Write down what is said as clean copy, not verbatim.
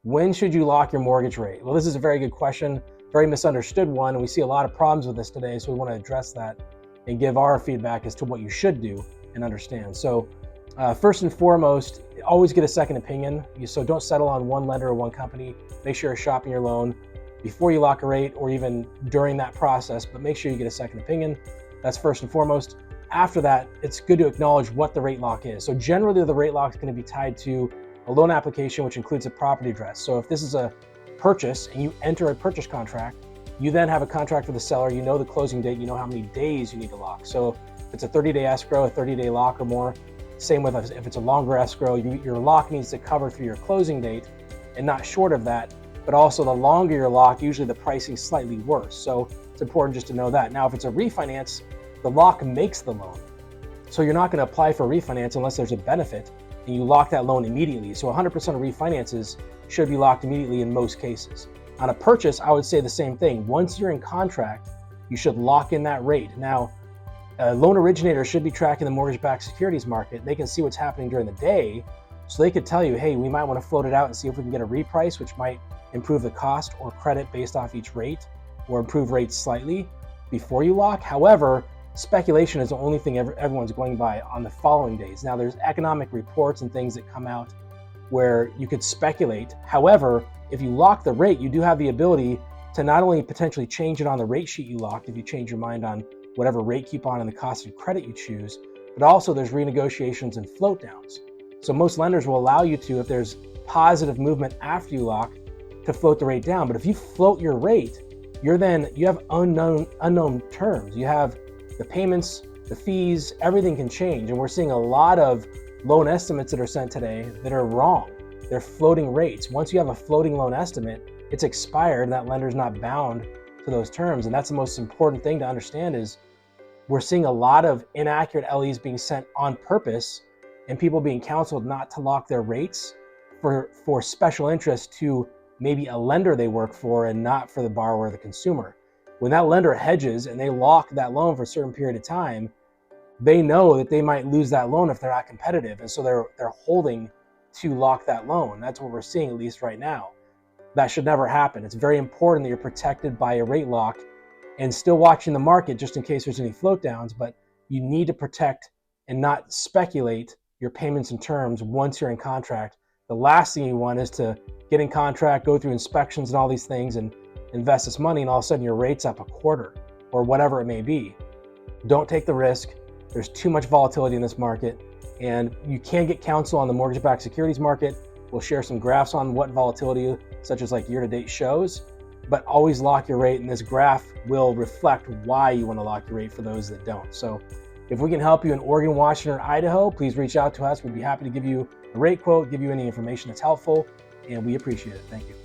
When should you lock your mortgage rate? Well, this is a very good question, very misunderstood one, and we see a lot of problems with this today, so we want to address that and give our feedback as to what you should do and understand. So first and foremost, always get a second opinion. So don't settle on one lender or one company. Make sure you're shopping your loan before you lock a rate or even during that process, but make sure you get a second opinion. That's first and foremost. After that, it's good to acknowledge what the rate lock is. So generally the rate lock is going to be tied to a loan application, which includes a property address. So if this is a purchase and you enter a purchase contract, you then have a contract with the seller, you know the closing date, you know how many days you need to lock. So if it's a 30-day escrow, a 30-day lock or more, same with if it's a longer escrow, your lock needs to cover through your closing date and not short of that. But also the longer your lock, usually the pricing is slightly worse. So it's important just to know that. Now, if it's a refinance, the lock makes the loan. So you're not going to apply for refinance unless there's a benefit and you lock that loan immediately. So 100% of refinances should be locked immediately in most cases. On a purchase, I would say the same thing. Once you're in contract, you should lock in that rate. Now, a loan originator should be tracking the mortgage-backed securities market. They can see what's happening during the day, so they could tell you, hey, we might want to float it out and see if we can get a reprice, which might improve the cost or credit based off each rate, or improve rates slightly before you lock. However, speculation is the only thing everyone's going by on the following days. Now, there's economic reports and things that come out where you could speculate. However, if you lock the rate, you do have the ability to not only potentially change it on the rate sheet you locked if you change your mind on whatever rate coupon and the cost of credit you choose, but also there's renegotiations and float downs. So most lenders will allow you to, if there's positive movement after you lock, to float the rate down. But if you float your rate, you have unknown terms. You have the payments, the fees, everything can change. And we're seeing a lot of loan estimates that are sent today that are wrong. They're floating rates. Once you have a floating loan estimate, it's expired and that lender's not bound to those terms. And that's the most important thing to understand is we're seeing a lot of inaccurate LEs being sent on purpose and people being counseled not to lock their rates for special interest to maybe a lender they work for and not for the borrower or the consumer. When that lender hedges and they lock that loan for a certain period of time, they know that they might lose that loan if they're not competitive. And so they're holding to lock that loan. That's what we're seeing, at least right now. That should never happen. It's very important that you're protected by a rate lock and still watching the market just in case there's any float downs, but you need to protect and not speculate your payments and terms once you're in contract. The last thing you want is to get in contract, go through inspections and all these things and invest this money and all of a sudden your rate's up a quarter or whatever it may be. Don't take the risk. There's too much volatility in this market and you can get counsel on the mortgage-backed securities market. We'll share some graphs on what volatility, such as like year-to-date shows, but always lock your rate and this graph will reflect why you want to lock your rate for those that don't. So if we can help you in Oregon, Washington, or Idaho, please reach out to us. We'd be happy to give you a rate quote, give you any information that's helpful, and we appreciate it. Thank you.